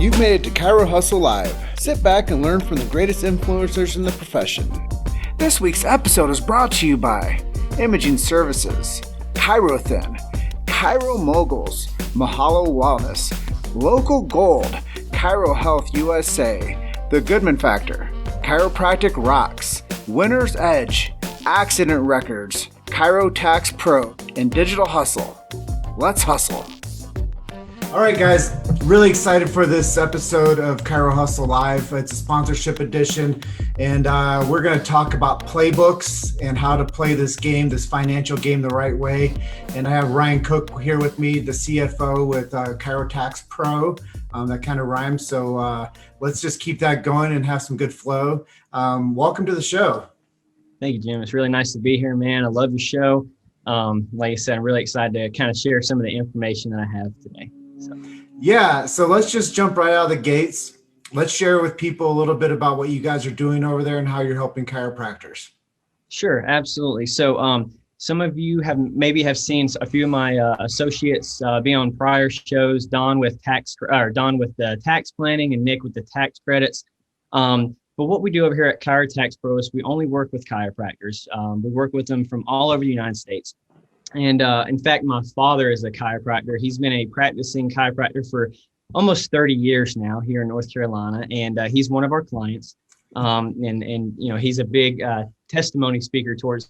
You've made it to Chiro Hustle Live. Sit back and learn from the greatest influencers in the profession. This week's episode is brought to you by Imaging Services, Chirothin, Chiro Moguls, Mahalo Wellness, Local Gold, Chiro Health USA, The Goodman Factor, Chiropractic Rocks, Winner's Edge, Accident Records, Chiro Tax Pro, and Digital Hustle. Let's hustle. All right, guys, really excited for this episode of Chiro Hustle Live. It's a sponsorship edition, and we're going to talk about playbooks and how to play this game, this financial game, the right way. And I have Ryan Cook here with me, the CFO with Chiro Tax Pro. That kind of rhymes. So let's just keep that going and have some good flow. Welcome to the show. Thank you, Jim. It's really nice to be here, man. I love your show. Like I said, I'm really excited to kind of share some of the information that I have today. So let's just jump right out of the gates. Let's share with people a little bit about what you guys are doing over there and how you're helping chiropractors. Sure, absolutely. So some of you maybe have seen a few of my associates be on prior shows, Don with the tax planning and Nick with the tax credits. But what we do over here at Chiro Tax Pro is we only work with chiropractors. We work with them from all over the United States. And in fact, my father is a chiropractor. He's been a practicing chiropractor for almost 30 years now here in North Carolina. And he's one of our clients. And you know, he's a big testimony speaker towards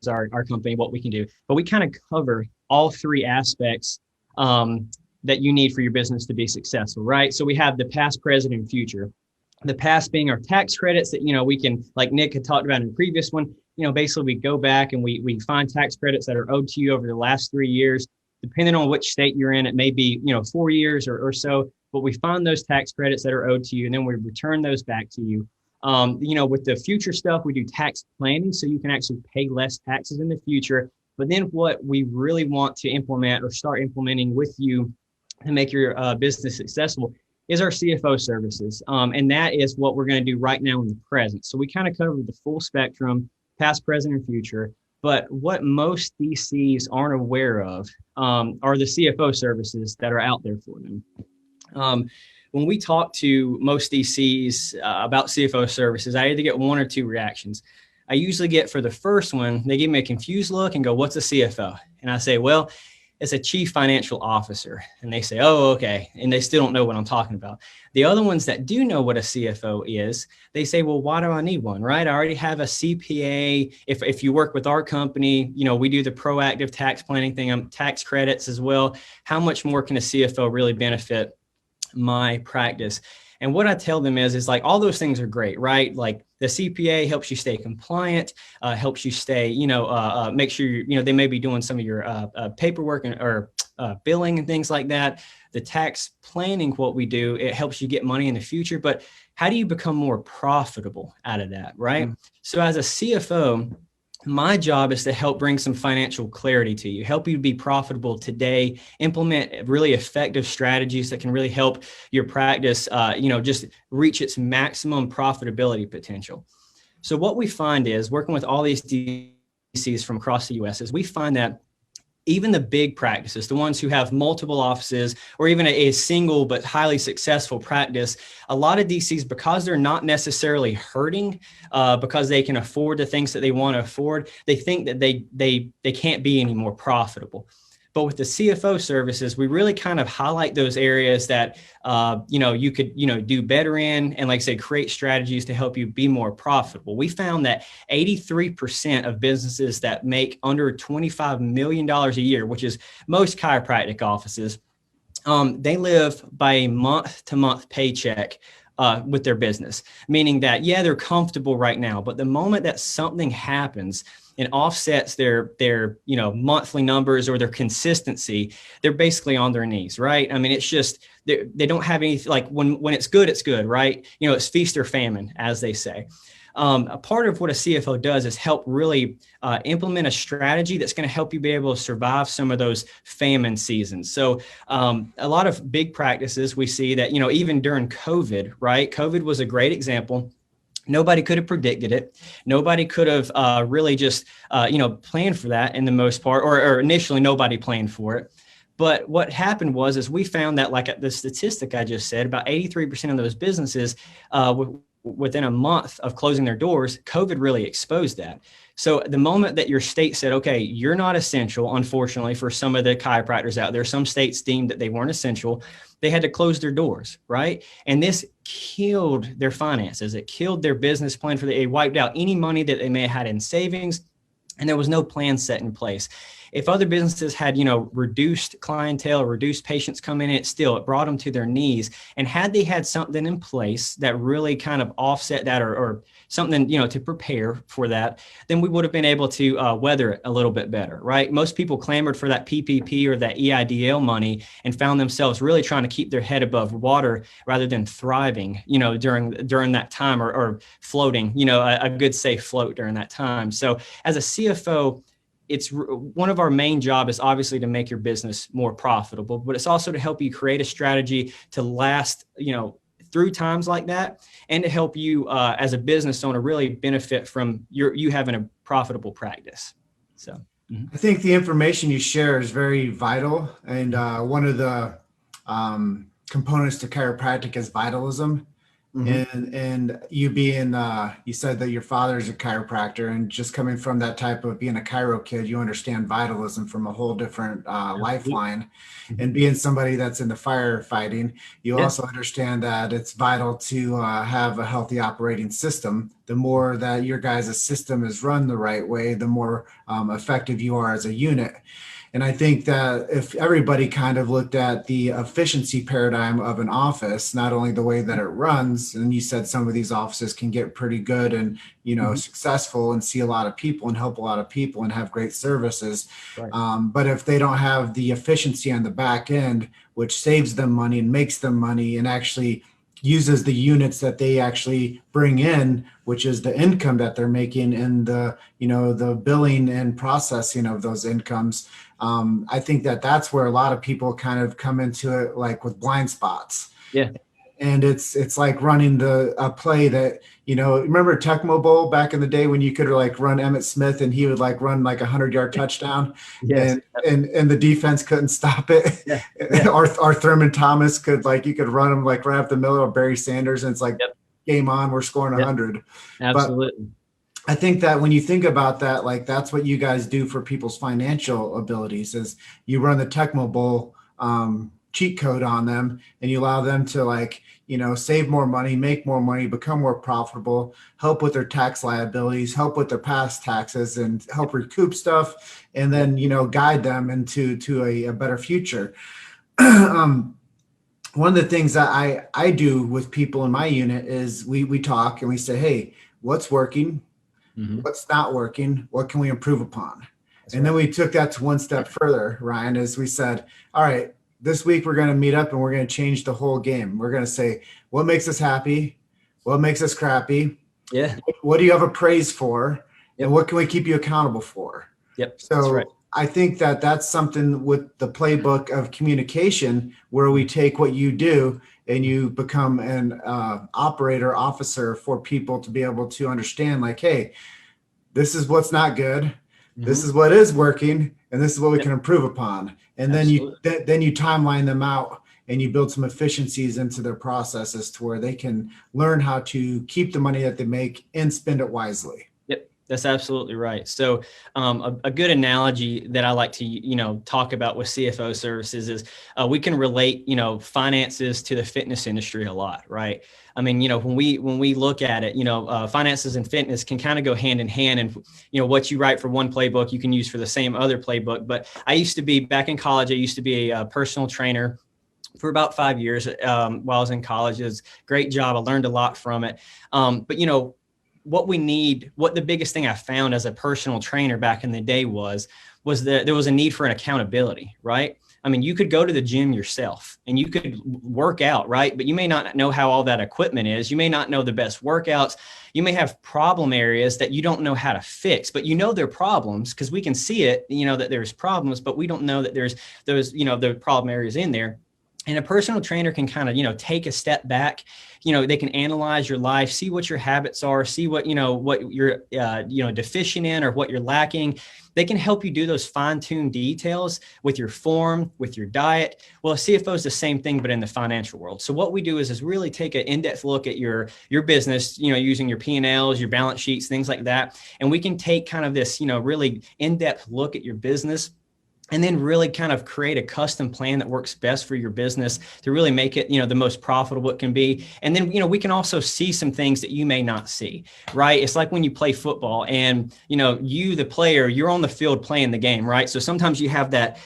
our company, what we can do. But we kind of cover all three aspects that you need for your business to be successful, right? So we have the past, present, and future. The past being our tax credits that, you know, we can, like Nick had talked about in the previous one, you know, basically we go back and we find tax credits that are owed to you over the last 3 years. Depending on which state you're in, it may be, you know, 4 years or so, but we find those tax credits that are owed to you and then we return those back to you. You know, with the future stuff, we do tax planning so you can actually pay less taxes in the future. But then what we really want to implement or start implementing with you to make your business successful is our CFO services. And that is what we're going to do right now in the present. So we kind of cover the full spectrum, past, present, and future. But what most DCs aren't aware of are the CFO services that are out there for them. When we talk to most DCs about CFO services, I either get one or two reactions. I usually get, for the first one, they give me a confused look and go, "What's a CFO?" And I say, "Well, it's a chief financial officer." And they say, "Oh, okay." And they still don't know what I'm talking about. The other ones that do know what a CFO is, they say, "Well, why do I need one?" Right? I already have a CPA. If you work with our company, you know, we do the proactive tax planning thing, tax credits as well. How much more can a CFO really benefit my practice? And what I tell them is like, all those things are great, right? Like the CPA helps you stay compliant, helps you stay, you know, make sure, you know, they may be doing some of your paperwork or billing and things like that. The tax planning, what we do, it helps you get money in the future, but how do you become more profitable out of that, right? Mm-hmm. So as a CFO, my job is to help bring some financial clarity to you, help you be profitable today, implement really effective strategies that can really help your practice, you know, just reach its maximum profitability potential. So what we find is, working with all these DCs from across the US, is we find that even the big practices, the ones who have multiple offices or even a single but highly successful practice, a lot of DCs, because they're not necessarily hurting, because they can afford the things that they want to afford, they think that they can't be any more profitable. But with the CFO services, we really kind of highlight those areas that, you know, you could, you know, do better in, and like I said, create strategies to help you be more profitable. We found that 83% of businesses that make under $25 million a year, which is most chiropractic offices, they live by a month-to-month paycheck with their business, meaning that, yeah, they're comfortable right now, but the moment that something happens and offsets their you know, monthly numbers or their consistency, they're basically on their knees, right? I mean, it's just, they don't have any, like when it's good, right? You know, it's feast or famine, as they say. A part of what a CFO does is help really implement a strategy that's going to help you be able to survive some of those famine seasons. So a lot of big practices, we see that, you know, even during COVID, right? COVID was a great example. Nobody could have predicted it. Nobody could have really just, you know, planned for that in the most part, or initially nobody planned for it. But what happened is we found that, like the statistic I just said, about 83% of those businesses within a month of closing their doors, COVID really exposed that. So the moment that your state said, okay, you're not essential, unfortunately, for some of the chiropractors out there, some states deemed that they weren't essential, they had to close their doors, right? And this killed their finances. It killed their business plan it wiped out any money that they may have had in savings, and there was no plan set in place. If other businesses had, reduced clientele, reduced patients coming in, it brought them to their knees. And had they had something in place that really kind of offset that or something, to prepare for that, then we would have been able to weather it a little bit better, right? Most people clamored for that PPP or that EIDL money and found themselves really trying to keep their head above water rather than thriving, during that time or floating, a good safe float during that time. So as a CFO, it's one of our main job is obviously to make your business more profitable, but it's also to help you create a strategy to last, through times like that, and to help you as a business owner really benefit from you having a profitable practice. So I think the information you share is very vital, and one of the components to chiropractic is vitalism. And you being, you said that your father's a chiropractor, and just coming from that type of being a chiro kid, you understand vitalism from a whole different lifeline. And being somebody that's into firefighting, you also understand that it's vital to have a healthy operating system. The more that your guys' system is run the right way, the more effective you are as a unit. And I think that if everybody kind of looked at the efficiency paradigm of an office, not only the way that it runs, and you said some of these offices can get pretty good and, successful and see a lot of people and help a lot of people and have great services. Right. But if they don't have the efficiency on the back end, which saves them money and makes them money and actually uses the units that they actually bring in, which is the income that they're making and the billing and processing of those incomes. I think that that's where a lot of people kind of come into it like with blind spots. Yeah. And it's like running a play that, remember Tecmo Bowl back in the day when you could like run Emmitt Smith and he would like run like 100-yard touchdown. Yes. and the defense couldn't stop it. Yeah. Yeah. Or Thurman Thomas you could run him like right up the middle of Barry Sanders and it's like game on, we're scoring 100. Absolutely. But I think that when you think about that, like that's what you guys do for people's financial abilities is you run the Tecmo Bowl cheat code on them and you allow them to save more money, make more money, become more profitable, help with their tax liabilities, help with their past taxes and help recoup stuff. And then, guide them into a better future. One of the things that I do with people in my unit is we talk and we say, hey, what's working? What's not working? What can we improve upon? Then we took that to one step further, Ryan, as we said, all right, this week we're going to meet up and we're going to change the whole game. We're going to say, what makes us happy? What makes us crappy? Yeah. What do you have a praise for? Yep. And what can we keep you accountable for? Yep. So that's right. I think that that's something with the playbook of communication where we take what you do and you become an officer for people to be able to understand like, hey, this is what's not good. This is what is working, and this is what we can improve upon. And then you timeline them out and you build some efficiencies into their processes to where they can learn how to keep the money that they make and spend it wisely. Yep, that's absolutely right. So a good analogy that I like to, talk about with CFO services is we can relate, finances to the fitness industry a lot, right? I mean, when we look at it, finances and fitness can kind of go hand in hand. And, what you write for one playbook, you can use for the same other playbook. But I used to be back in college. I used to be a personal trainer for about 5 years while I was in college. It was a great job. I learned a lot from it. But, what the biggest thing I found as a personal trainer back in the day was that there was a need for an accountability, right? I mean, you could go to the gym yourself and you could work out, right? But you may not know how all that equipment is. You may not know the best workouts. You may have problem areas that you don't know how to fix, but they're problems because we can see it, that there's problems, but we don't know that there's those, the problem areas in there. And a personal trainer can kind of, take a step back. They can analyze your life, see what your habits are, see what you're, deficient in or what you're lacking. They can help you do those fine-tuned details with your form, with your diet. Well, a CFO is the same thing, but in the financial world. So what we do is really take an in-depth look at your business, using your P&Ls, your balance sheets, things like that. And we can take kind of this, really in-depth look at your business, and then really kind of create a custom plan that works best for your business to really make it, the most profitable it can be. And then, we can also see some things that you may not see, right? It's like when you play football and, you, the player, you're on the field playing the game, right? So sometimes you have that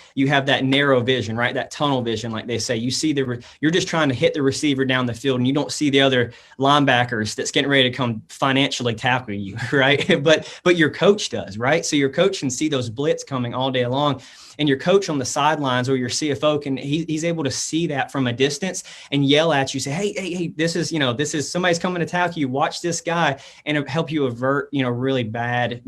narrow vision, right? That tunnel vision, like they say. You see you're just trying to hit the receiver down the field and you don't see the other linebackers that's getting ready to come financially tackle you, right? But your coach does, right? So your coach can see those blitz coming all day long. And your coach on the sidelines or your CFO he's able to see that from a distance and yell at you, say, hey, this is somebody's coming to tackle you. Watch this guy, and it'll help you avert, really bad,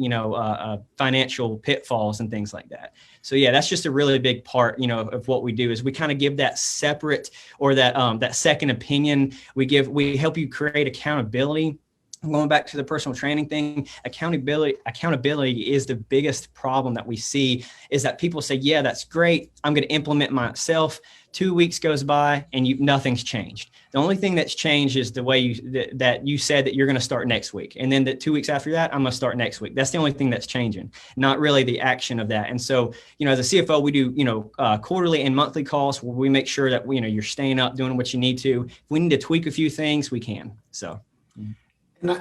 financial pitfalls and things like that. So yeah, that's just a really big part, of what we do is we kind of give that separate or that second opinion. We help you create accountability. Going back to the personal training thing, accountability is the biggest problem that we see, is that people say, yeah, that's great, I'm going to implement myself. 2 weeks goes by and nothing's changed. The only thing that's changed is the way that you said that you're going to start next week. And then the 2 weeks after that, I'm going to start next week. That's the only thing that's changing, not really the action of that. And so, as a CFO, we do, quarterly and monthly calls where we make sure that, you're staying up, doing what you need to. If we need to tweak a few things, we can. So.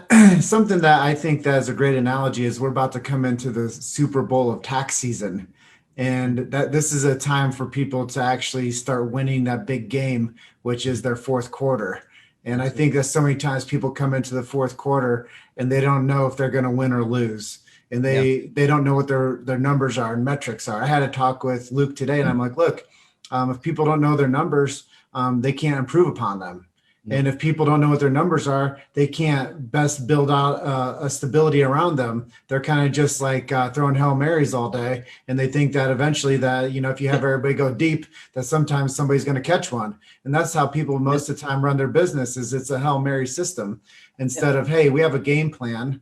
And something that I think that is a great analogy is we're about to come into the Super Bowl of tax season, and that this is a time for people to actually start winning that big game, which is their fourth quarter. And I think that so many times people come into the fourth quarter and they don't know if they're going to win or lose. And they don't know what their numbers are and metrics are. I had a talk with Luke today and I'm like, look, if people don't know their numbers, they can't improve upon them. And if people don't know what their numbers are, they can't best build out a stability around them. They're kind of just like throwing Hail Marys all day. And they think that eventually that, if you have everybody go deep, that sometimes somebody's going to catch one. And that's how people most of the time run their business, is it's a Hail Mary system instead of, hey, we have a game plan.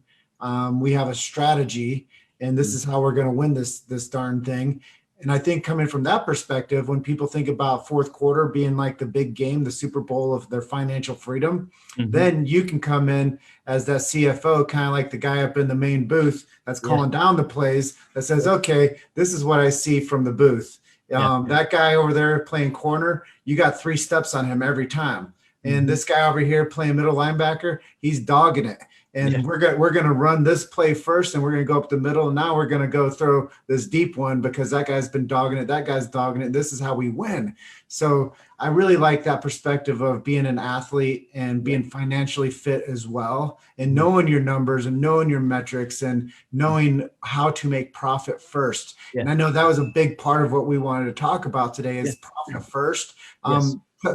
We have a strategy, and this is how we're going to win this darn thing. And I think coming from that perspective, when people think about fourth quarter being like the big game, the Super Bowl of their financial freedom, then you can come in as that CFO, kind of like the guy up in the main booth that's calling down the plays, that says, okay, this is what I see from the booth. That guy over there playing corner, you got 3 steps on him every time. And this guy over here playing middle linebacker, he's dogging it. And we're going to run this play first, and we're going to go up the middle. And now we're going to go throw this deep one because that guy's been dogging it. That guy's dogging it. This is how we win. So I really like that perspective of being an athlete and being financially fit as well, and knowing your numbers and knowing your metrics and knowing how to make profit first. And I know that was a big part of what we wanted to talk about today is profit first.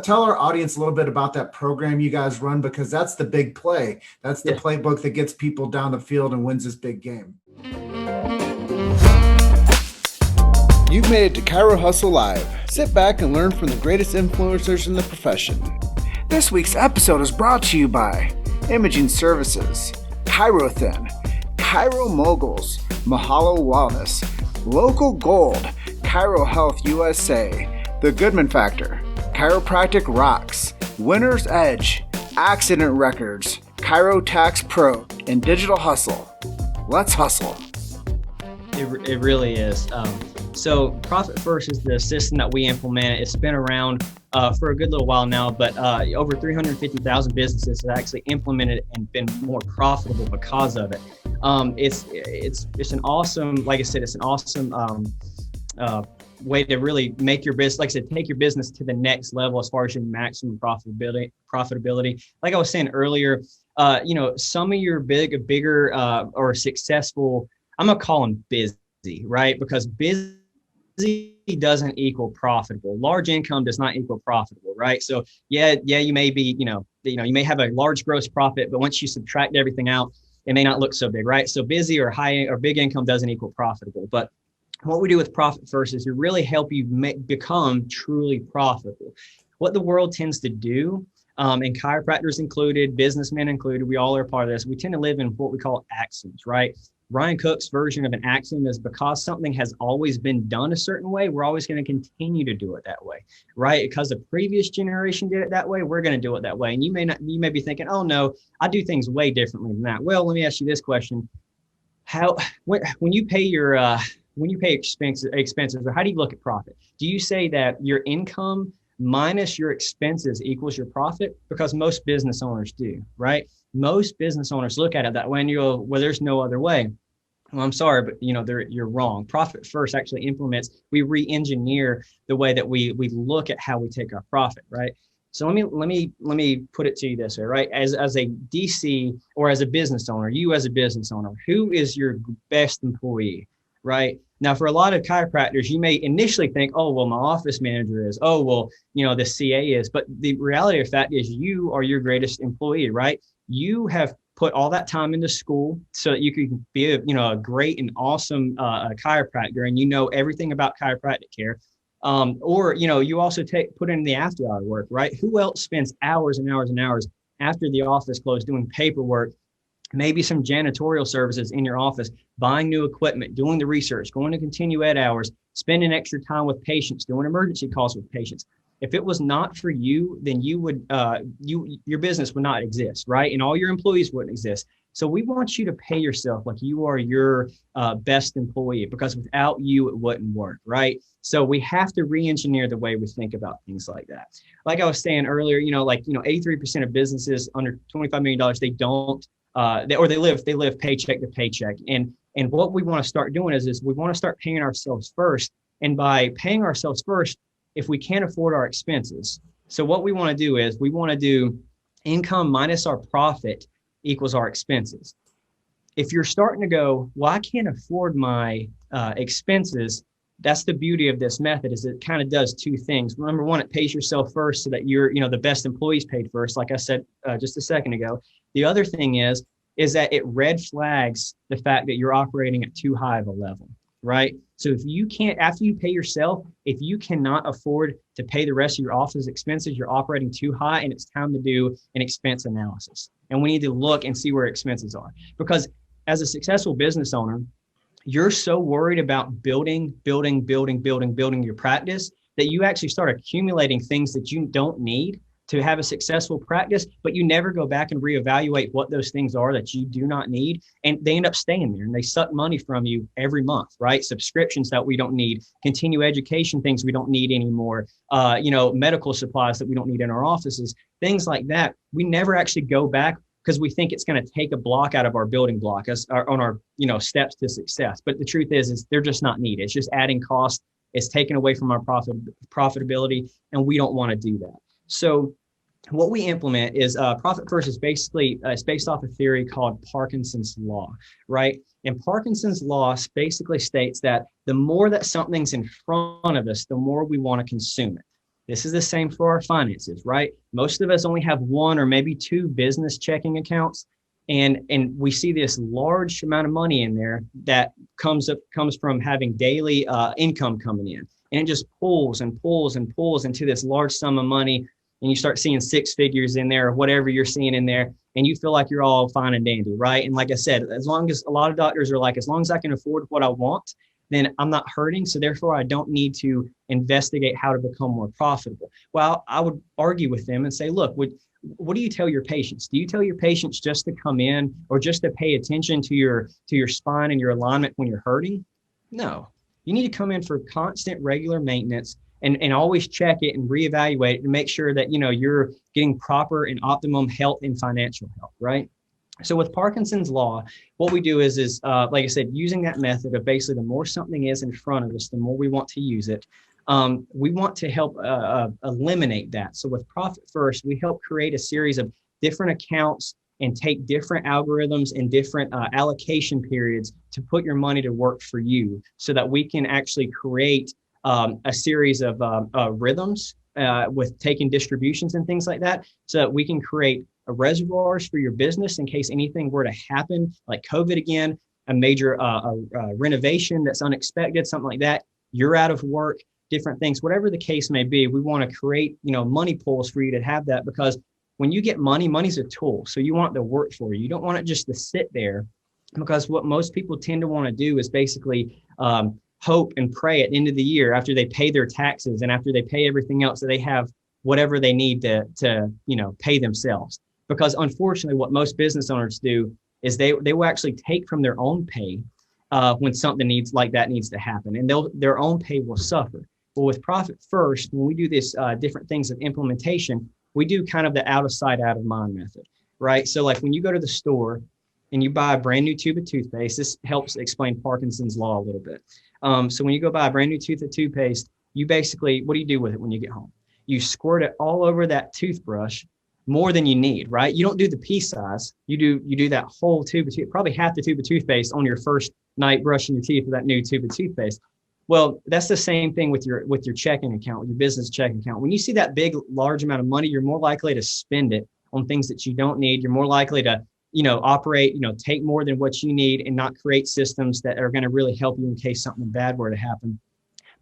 Tell our audience a little bit about that program you guys run, because that's the big play. That's the playbook that gets people down the field and wins this big game. You've made it to Chiro Hustle Live. Sit back and learn from the greatest influencers in the profession. This week's episode is brought to you by Imaging Services, Chiro Thin, Chiro Moguls, Mahalo Wellness, Local Gold, Chiro Health USA, The Goodman Factor, Chiropractic Rocks, Winner's Edge, Accident Records, Chiro Tax Pro, and Digital Hustle. Let's hustle. It really is. So Profit First is the system that we implement. It's been around for a good little while now, but over 350,000 businesses have actually implemented and been more profitable because of it. It's an awesome, like I said, it's an awesome way to really make your business, like I said, take your business to the next level as far as your maximum profitability. Like I was saying earlier, some of your bigger or successful, I'm gonna call them busy, right? Because busy doesn't equal profitable. Large income does not equal profitable, right? So yeah, you may be, you may have a large gross profit, but once you subtract everything out, it may not look so big, right? So busy or high or big income doesn't equal profitable. But what we do with Profit First is to really help you become truly profitable. What the world tends to do, and chiropractors included, businessmen included, we all are a part of this. We tend to live in what we call axioms, right? Ryan Cook's version of an axiom is because something has always been done a certain way, we're always going to continue to do it that way, right? Because the previous generation did it that way, we're going to do it that way. And you may be thinking, oh no, I do things way differently than that. Well, let me ask you this question. When you pay expenses, or how do you look at profit? Do you say that your income minus your expenses equals your profit? Because most business owners do, right? Most business owners look at it that way and you go, well, there's no other way. Well, I'm sorry, but you're wrong. Profit first actually implements, we re-engineer the way that we look at how we take our profit, right? So let me put it to you this way, right? As a DC or as a business owner, you as a business owner, who is your best employee, right? Now, for a lot of chiropractors, you may initially think, oh, well, my office manager is, oh, well, the CA is, but the reality of the fact is you are your greatest employee, right? You have put all that time into school so that you can be a great and awesome chiropractor, and everything about chiropractic care. Or you also put in the after hour work, right? Who else spends hours and hours and hours after the office closed doing paperwork, maybe some janitorial services in your office, buying new equipment, doing the research, going to continue ed hours, spending extra time with patients, doing emergency calls with patients. If it was not for you, then your business would not exist, right? And all your employees wouldn't exist. So we want you to pay yourself like you are your best employee, because without you, it wouldn't work, right? So we have to re-engineer the way we think about things like that. Like I was saying earlier, 83% of businesses under $25 million, they don't, they live paycheck to paycheck. And what we want to start doing is we want to start paying ourselves first. And by paying ourselves first, if we can't afford our expenses. So what we want to do is we want to do income minus our profit equals our expenses. If you're starting to go, well, I can't afford my expenses, that's the beauty of this method, is it kind of does two things. Number one, it pays yourself first so that you're, the best employees paid first, like I said just a second ago. The other thing is that it red flags the fact that you're operating at too high of a level, right? So if you can't, after you pay yourself, if you cannot afford to pay the rest of your office expenses, you're operating too high, and it's time to do an expense analysis. And we need to look and see where expenses are. Because as a successful business owner, you're so worried about building your practice that you actually start accumulating things that you don't need to have a successful practice, but you never go back and reevaluate what those things are that you do not need. And they end up staying there and they suck money from you every month, right? Subscriptions that we don't need, continue education things we don't need anymore, medical supplies that we don't need in our offices, things like that. We never actually go back because we think it's going to take a block out of our building block on our steps to success. But the truth is they're just not needed. It's just adding cost. It's taken away from our profitability, and we don't want to do that. So what we implement is profit first is basically it's based off a theory called Parkinson's law, right? And Parkinson's law basically states that the more that something's in front of us, the more we want to consume it. This is the same for our finances, right? Most of us only have one or maybe two business checking accounts. And we see this large amount of money in there that comes from having daily income coming in. And it just pulls and pulls and pulls into this large sum of money. And you start seeing six figures in there or whatever you're seeing in there. And you feel like you're all fine and dandy, right? And like I said, as long as a lot of doctors are like, as long as I can afford what I want, then I'm not hurting. So therefore, I don't need to investigate how to become more profitable. Well, I would argue with them and say, look, what do you tell your patients? Do you tell your patients just to come in or just to pay attention to your spine and your alignment when you're hurting? No, you need to come in for constant, regular maintenance and always check it and reevaluate it to make sure that, you're getting proper and optimum health and financial health, right? So with Parkinson's law, what we do is like I said, using that method of basically the more something is in front of us, the more we want to use it. We want to help eliminate that. So with Profit First, we help create a series of different accounts and take different algorithms and different allocation periods to put your money to work for you so that we can actually create a series of rhythms with taking distributions and things like that so that we can create reservoirs for your business in case anything were to happen, like COVID again, a major renovation that's unexpected, something like that. You're out of work. different things, whatever the case may be. We want to create, money pools for you to have that, because when you get money, money's a tool. So you want it to work for you. You don't want it just to sit there, because what most people tend to want to do is basically hope and pray at the end of the year, after they pay their taxes and after they pay everything else, that they have whatever they need to pay themselves. Because unfortunately, what most business owners do is they will actually take from their own pay when something needs to happen, and their own pay will suffer. But with Profit First, when we do this different things of implementation, we do kind of the out of sight, out of mind method, right? So like when you go to the store and you buy a brand new tube of toothpaste, this helps explain Parkinson's law a little bit. So when you go buy a brand new tube of toothpaste, you basically, what do you do with it when you get home? You squirt it all over that toothbrush, more than you need, right? You don't do the pea size. You do that whole tube of toothpaste, probably half the tube of toothpaste on your first night brushing your teeth with that new tube of toothpaste. Well, that's the same thing with your checking account, with your business checking account. When you see that big, large amount of money, you're more likely to spend it on things that you don't need. You're more likely to, operate, take more than what you need and not create systems that are going to really help you in case something bad were to happen.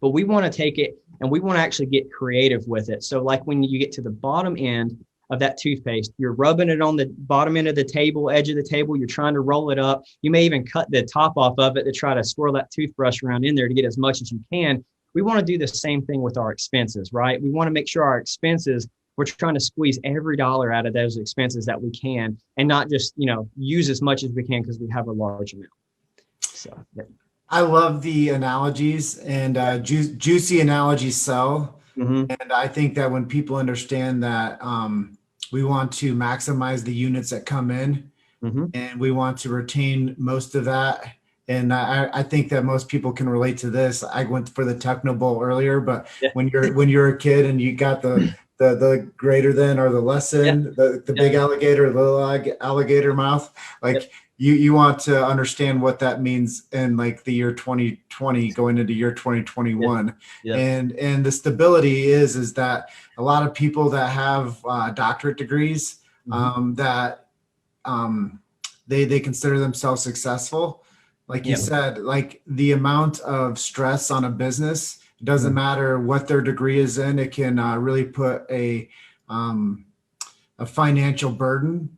But we want to take it and we want to actually get creative with it. So like when you get to the bottom end of that toothpaste, you're rubbing it on the bottom end of the table, edge of the table. You're trying to roll it up. You may even cut the top off of it to try to swirl that toothbrush around in there to get as much as you can. We want to do the same thing with our expenses, right? We want to make sure our expenses, we're trying to squeeze every dollar out of those expenses that we can, and not just, use as much as we can because we have a large amount. So yeah. I love the analogies, and juicy analogies sell. Mm-hmm. And I think that when people understand that we want to maximize the units that come in, mm-hmm. and we want to retain most of that. And I think that most people can relate to this. I went for the Techno Bowl earlier, but yeah. when you're a kid and you got the greater than or the less than, the big alligator, little alligator mouth, like you want to understand what that means in like the year 2020 going into year 2021. And the stability is that a lot of people that have doctorate degrees, mm-hmm. They consider themselves successful. Like you said, like the amount of stress on a business, it doesn't mm-hmm. matter what their degree is in, it can really put a financial burden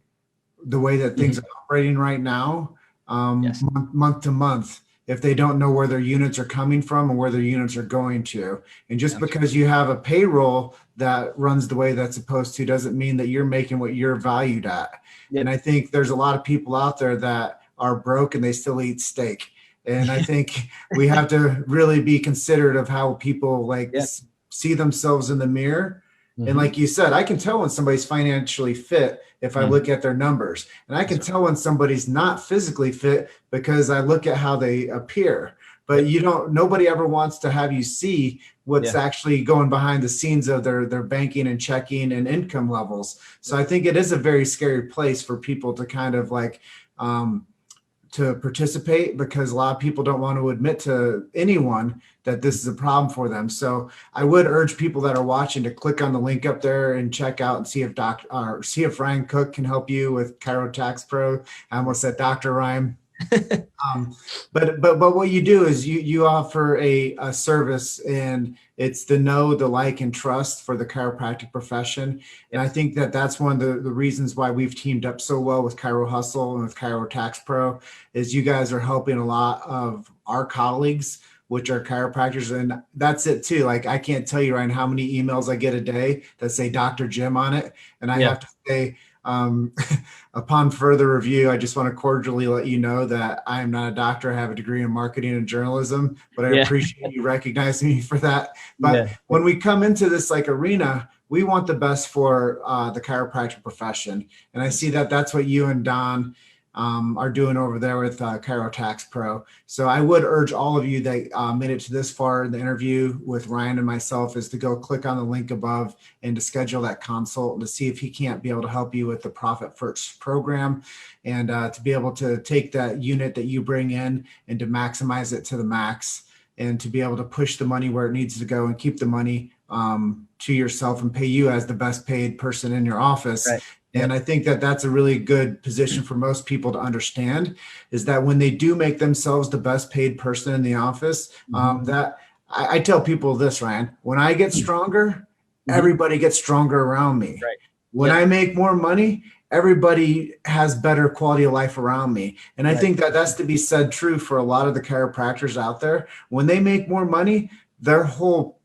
the way that things mm-hmm. are operating right now, month to month, if they don't know where their units are coming from and where their units are going to. And just because you have a payroll that runs the way that's supposed to doesn't mean that you're making what you're valued at. And I think there's a lot of people out there that are broke and they still eat steak. And I think we have to really be considerate of how people see themselves in the mirror. Mm-hmm. And like you said, I can tell when somebody's financially fit if I look at their numbers. And I can tell when somebody's not physically fit because I look at how they appear. But nobody ever wants to have you see what's actually going behind the scenes of their banking and checking and income levels. So I think it is a very scary place for people to kind of to participate, because a lot of people don't want to admit to anyone that this is a problem for them. So I would urge people that are watching to click on the link up there and check out and see if Ryan Cook can help you with Chiro Tax Pro. I almost said Dr. Ryan. But what you do is you offer a service, and it's the know, the like, and trust for the chiropractic profession. And I think that that's one of the reasons why we've teamed up so well with Chiro Hustle and with Chiro Tax Pro, is you guys are helping a lot of our colleagues, which are chiropractors. And that's it too. Like, I can't tell you, Ryan, how many emails I get a day that say Dr. Jim on it. And I have to say, upon further review, I just want to cordially let you know that I am not a doctor. I have a degree in marketing and journalism, but I appreciate you recognizing me for that. But when we come into this arena, we want the best for the chiropractic profession. And I see that that's what you and Don are doing over there with Chiro Tax Pro. So I would urge all of you that made it to this far in the interview with Ryan and myself is to go click on the link above and to schedule that consult and to see if he can't be able to help you with the Profit First program, and to be able to take that unit that you bring in and to maximize it to the max, and to be able to push the money where it needs to go and keep the money to yourself and pay you as the best paid person in your office. Right. And I think that that's a really good position for most people to understand, is that when they do make themselves the best paid person in the office, that I tell people this, Ryan, when I get stronger, everybody gets stronger around me. Right. When I make more money, everybody has better quality of life around me. And I think that that's to be said true for a lot of the chiropractors out there. When they make more money, their whole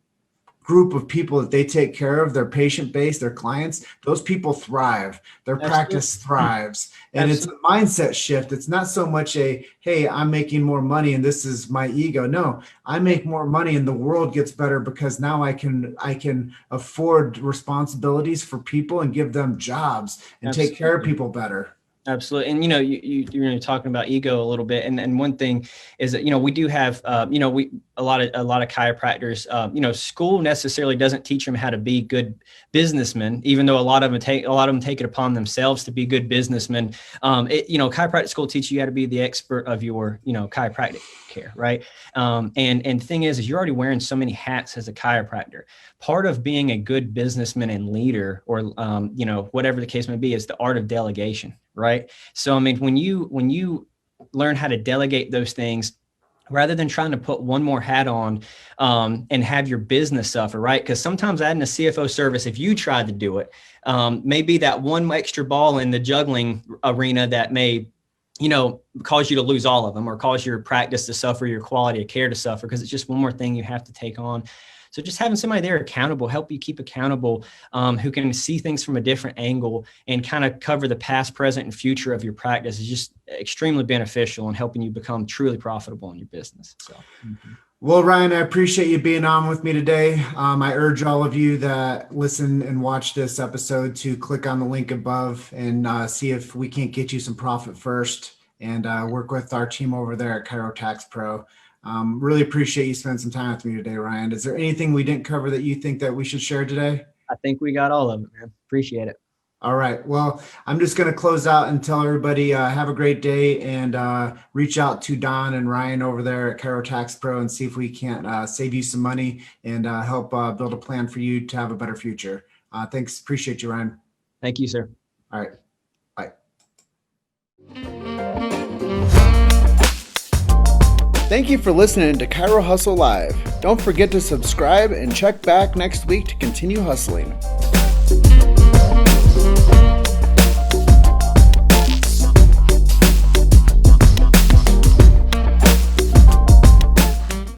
group of people that they take care of, their patient base, their clients, those people thrive. Their practice thrives. And it's a mindset shift. It's not so much a, hey, I'm making more money and this is my ego. No, I make more money and the world gets better because now I can afford responsibilities for people and give them jobs and take care of people better. Absolutely. And, you're talking about ego a little bit. And one thing is that, we do have, a lot of chiropractors, school necessarily doesn't teach them how to be good businessmen, even though a lot of them take it upon themselves to be good businessmen. Chiropractic school teaches you how to be the expert of your, chiropractic care. Right. And the thing is you're already wearing so many hats as a chiropractor. Part of being a good businessman and leader or, whatever the case may be is the art of delegation. Right. So, I mean, when you learn how to delegate those things, rather than trying to put one more hat on and have your business suffer, right? Because sometimes adding a CFO service, if you tried to do it, maybe that one extra ball in the juggling arena that may, cause you to lose all of them or cause your practice to suffer, your quality of care to suffer, because it's just one more thing you have to take on. So just having somebody there accountable, help you keep accountable, who can see things from a different angle and kind of cover the past, present, and future of your practice is just extremely beneficial in helping you become truly profitable in your business. So. Well, Ryan, I appreciate you being on with me today. I urge all of you that listen and watch this episode to click on the link above and see if we can't get you some profit first and work with our team over there at Chiro Tax Pro. Really appreciate you spending some time with me today, Ryan. Is there anything we didn't cover that you think that we should share today? I think we got all of it, man. Appreciate it. All right. Well, I'm just going to close out and tell everybody have a great day and reach out to Don and Ryan over there at Chiro Tax Pro and see if we can't save you some money and help build a plan for you to have a better future. Thanks. Appreciate you, Ryan. Thank you, sir. All right. Bye. Thank you for listening to Chiro Hustle Live. Don't forget to subscribe and check back next week to continue hustling.